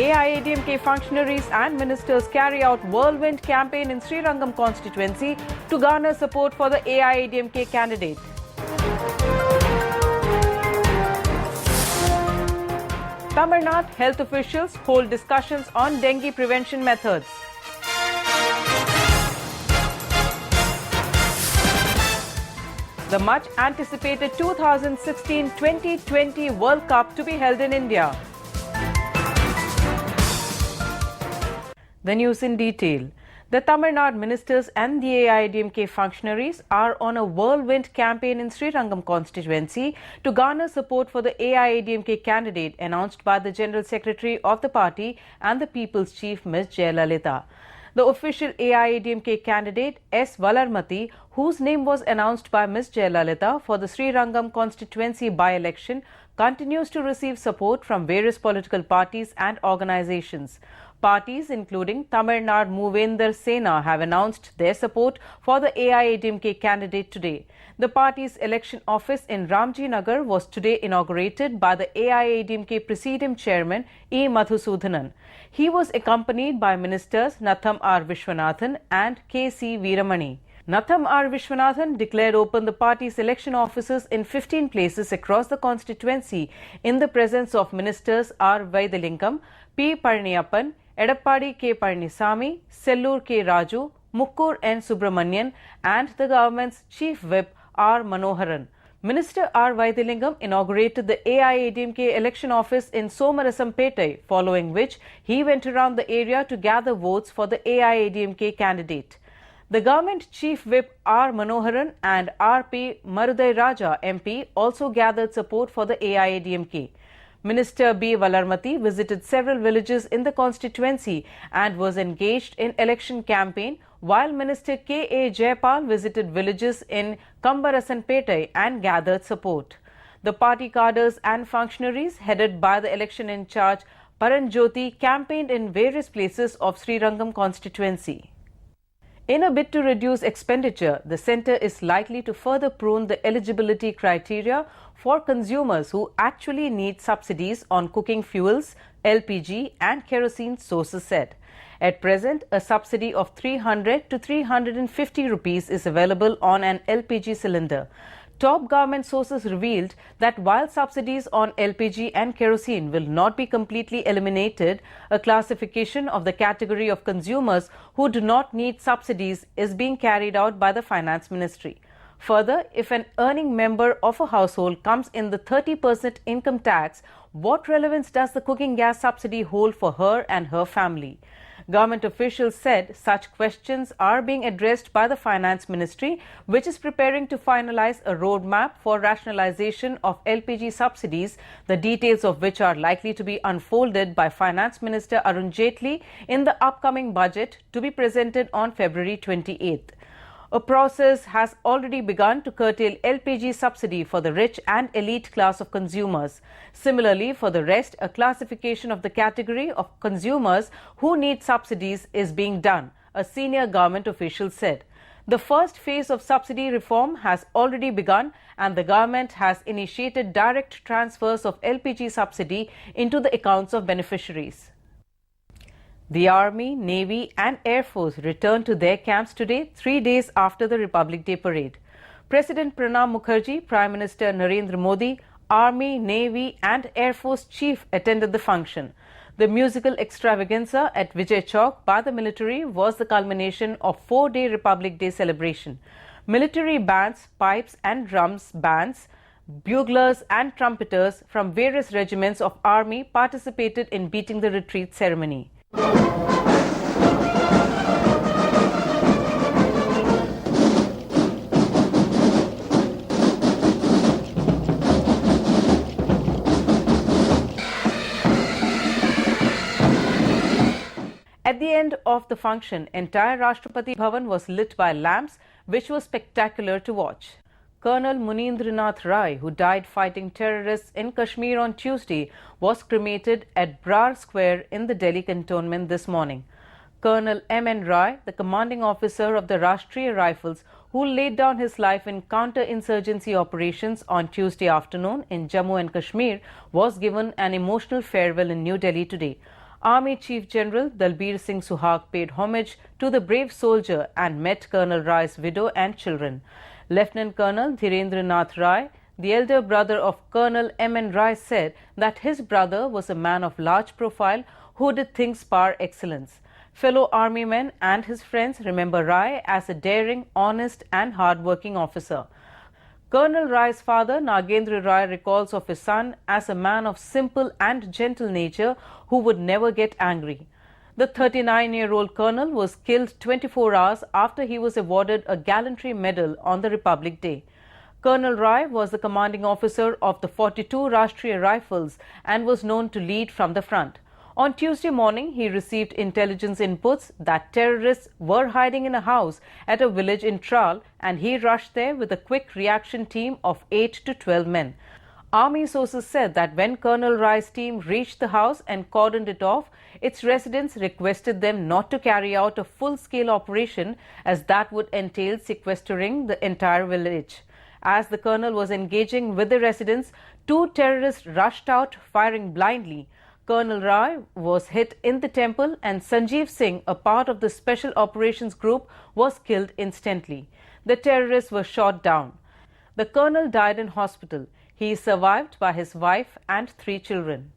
AIADMK functionaries and ministers carry out whirlwind campaign in Srirangam constituency to garner support for the AIADMK candidate. Tamil Nadu health officials hold discussions on dengue prevention methods. The much anticipated 2016 T20 World Cup to be held in India. The news in detail. The Tamil Nadu ministers and the AIADMK functionaries are on a whirlwind campaign in Srirangam constituency to garner support for the AIADMK candidate announced by the General Secretary of the party and the People's Chief Ms. Jaya. The official AIADMK candidate S. Valarmati, whose name was announced by Ms. Jaya for the Srirangam constituency by-election, continues to receive support from various political parties and organizations. Parties including Tamil Nadu Movendar Sena have announced their support for the AIADMK candidate today. The party's election office in Ramji Nagar was today inaugurated by the AIADMK Presidium Chairman E. Madhusudanan. He was accompanied by Ministers Natham R. Vishwanathan and K. C. Veeramani. Natham R. Vishwanathan declared open the party's election offices in 15 places across the constituency in the presence of Ministers R. Vaidilingam, P. Palaniyappan, Edappadi K. Palanisamy, Sellur K. Raju, Mukkur N. Subramanian and the government's Chief Whip R. Manoharan. Minister R. Vaidilingam inaugurated the AIADMK election office in Somarasampettai, following which he went around the area to gather votes for the AIADMK candidate. The government Chief Whip R. Manoharan and R. P. Marudai Raja MP also gathered support for the AIADMK. Minister B. Valarmati visited several villages in the constituency and was engaged in election campaign, while Minister K. A. Jayapal visited villages in Kambarasanpettai and gathered support. The party cadres and functionaries headed by the election in charge Paranjyoti campaigned in various places of Srirangam constituency. In a bid to reduce expenditure, the centre is likely to further prune the eligibility criteria for consumers who actually need subsidies on cooking fuels, LPG and kerosene, sources said. At present, a subsidy of 300 to 350 rupees is available on an LPG cylinder. Top government sources revealed that while subsidies on LPG and kerosene will not be completely eliminated, a classification of the category of consumers who do not need subsidies is being carried out by the Finance Ministry. Further, if an earning member of a household comes in the 30% income tax, what relevance does the cooking gas subsidy hold for her and her family? Government officials said such questions are being addressed by the Finance Ministry, which is preparing to finalize a roadmap for rationalization of LPG subsidies, the details of which are likely to be unfolded by Finance Minister Arun Jaitley in the upcoming budget to be presented on February 28th. A process has already begun to curtail LPG subsidy for the rich and elite class of consumers. Similarly, for the rest, a classification of the category of consumers who need subsidies is being done, a senior government official said. The first phase of subsidy reform has already begun and the government has initiated direct transfers of LPG subsidy into the accounts of beneficiaries. The Army, Navy and Air Force returned to their camps today, 3 days after the Republic Day parade. President Pranab Mukherjee, Prime Minister Narendra Modi, Army, Navy and Air Force Chief attended the function. The musical extravaganza at Vijay Chowk by the military was the culmination of 4-day Republic Day celebration. Military bands, pipes and drums bands, buglers and trumpeters from various regiments of Army participated in beating the retreat ceremony. At the end of the function, entire Rashtrapati Bhavan was lit by lamps, which was spectacular to watch. Colonel Munindranath Rai, who died fighting terrorists in Kashmir on Tuesday, was cremated at Brar Square in the Delhi cantonment this morning. Colonel M.N. Rai, the commanding officer of the Rashtriya Rifles, who laid down his life in counter-insurgency operations on Tuesday afternoon in Jammu and Kashmir, was given an emotional farewell in New Delhi today. Army Chief General Dalbir Singh Suhag paid homage to the brave soldier and met Colonel Rai's widow and children. Lieutenant Colonel Dhirendra Nath Rai, the elder brother of Colonel M.N. Rai, said that his brother was a man of large profile who did things par excellence. Fellow army men and his friends remember Rai as a daring, honest and hard-working officer. Colonel Rai's father, Nagendra Rai, recalls of his son as a man of simple and gentle nature who would never get angry. The 39-year-old colonel was killed 24 hours after he was awarded a gallantry medal on the Republic Day. Colonel Rai was the commanding officer of the 42 Rashtriya Rifles and was known to lead from the front. On Tuesday morning, he received intelligence inputs that terrorists were hiding in a house at a village in Tral, and he rushed there with a quick reaction team of 8 to 12 men. Army sources said that when Colonel Rai's team reached the house and cordoned it off, its residents requested them not to carry out a full-scale operation, as that would entail sequestering the entire village. As the colonel was engaging with the residents, two terrorists rushed out, firing blindly. Colonel Rai was hit in the temple, and Sanjeev Singh, a part of the Special Operations Group, was killed instantly. The terrorists were shot down. The colonel died in hospital. He is survived by his wife and 3 children.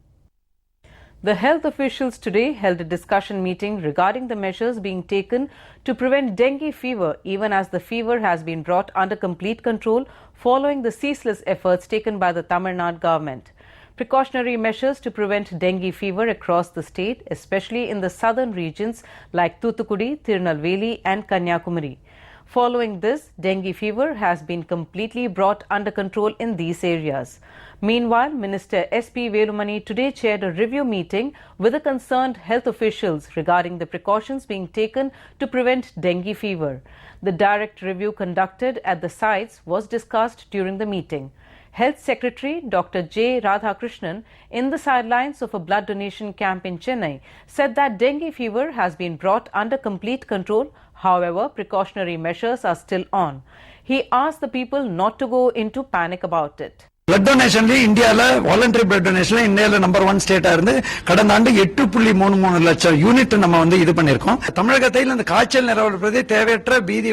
The health officials today held a discussion meeting regarding the measures being taken to prevent dengue fever, even as the fever has been brought under complete control following the ceaseless efforts taken by the Tamil Nadu government. Precautionary measures to prevent dengue fever across the state, especially in the southern regions like Thoothukudi, Tirunelveli and Kanyakumari. Following this, dengue fever has been completely brought under control in these areas. Meanwhile, Minister S.P. Velumani today chaired a review meeting with the concerned health officials regarding the precautions being taken to prevent dengue fever. The direct review conducted at the sites was discussed during the meeting. Health Secretary Dr. J. Radhakrishnan, in the sidelines of a blood donation camp in Chennai, said that dengue fever has been brought under complete control. However, precautionary measures are still on. He asked the people not to go into panic about it. Blood donation இந்தியால voluntary blood donation இந்தியால number 1 ஸ்டேட்டா இருந்து கடந்த ஆண்டு 8.33 லட்சம் unit நம்ம இது பண்ணிருக்கோம். தமிழகத்தில் இந்த காய்ச்சல் நிலவரப்பது தேவையற்ற பீதி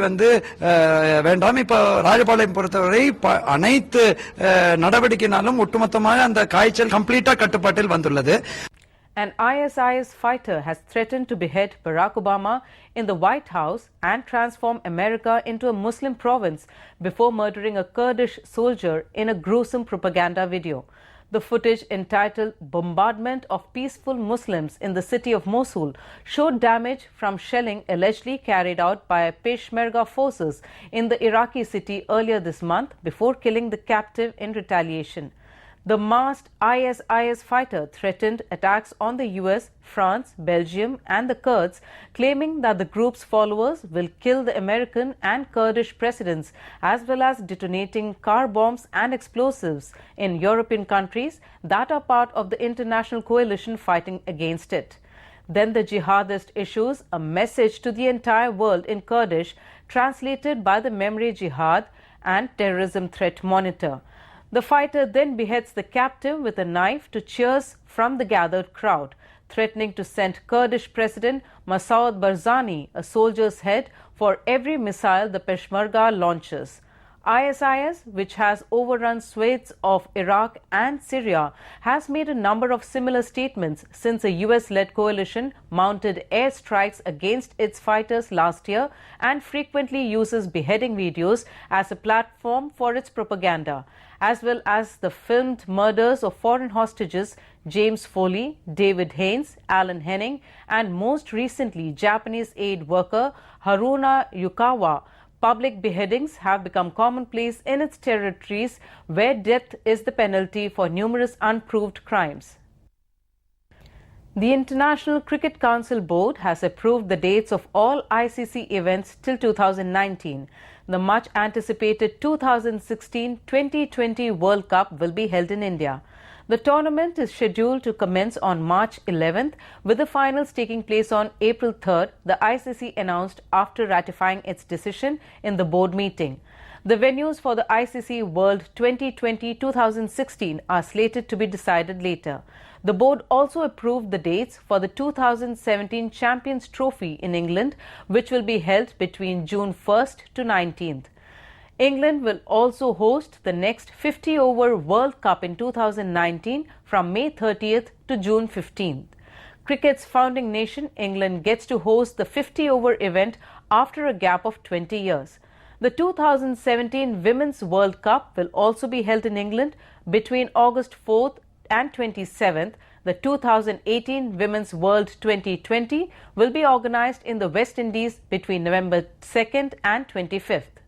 வேண்டாம். இப்ப ராஜபாளையம் பொறுத்தவரை அனைத்து நடவடிக்கைனாலும் ஒட்டுமொத்தமாக அந்த காய்ச்சல் கம்ப்ளீட்டா கட்டுப்பாட்டில் வந்துள்ளது. An ISIS fighter has threatened to behead Barack Obama in the White House and transform America into a Muslim province before murdering a Kurdish soldier in a gruesome propaganda video. The footage, entitled Bombardment of Peaceful Muslims in the City of Mosul, showed damage from shelling allegedly carried out by Peshmerga forces in the Iraqi city earlier this month before killing the captive in retaliation. The masked ISIS fighter threatened attacks on the US, France, Belgium and the Kurds, claiming that the group's followers will kill the American and Kurdish presidents, as well as detonating car bombs and explosives in European countries that are part of the international coalition fighting against it. Then the jihadist issues a message to the entire world in Kurdish, translated by the Memory Jihad and Terrorism Threat Monitor. The fighter then beheads the captive with a knife to cheers from the gathered crowd, threatening to send Kurdish President Masoud Barzani a soldier's head for every missile the Peshmerga launches. ISIS, which has overrun swathes of Iraq and Syria, has made a number of similar statements since a US-led coalition mounted airstrikes against its fighters last year and frequently uses beheading videos as a platform for its propaganda, as well as the filmed murders of foreign hostages James Foley, David Haynes, Alan Henning, and most recently Japanese aid worker Haruna Yukawa. Public beheadings have become commonplace in its territories, where death is the penalty for numerous unproved crimes. The International Cricket Council Board has approved the dates of all ICC events till 2019. The much anticipated 2016 T20 World Cup will be held in India. The tournament is scheduled to commence on March 11th, with the finals taking place on April 3rd, the ICC announced after ratifying its decision in the board meeting. The venues for the ICC World 2020-2016 are slated to be decided later. The board also approved the dates for the 2017 Champions Trophy in England, which will be held between June 1st to 19th. England will also host the next 50-over World Cup in 2019 from May 30th to June 15th. Cricket's founding nation, England, gets to host the 50-over event after a gap of 20 years. The 2017 Women's World Cup will also be held in England between August 4th and 27th. The 2018 Women's World 2020 will be organised in the West Indies between November 2nd and 25th.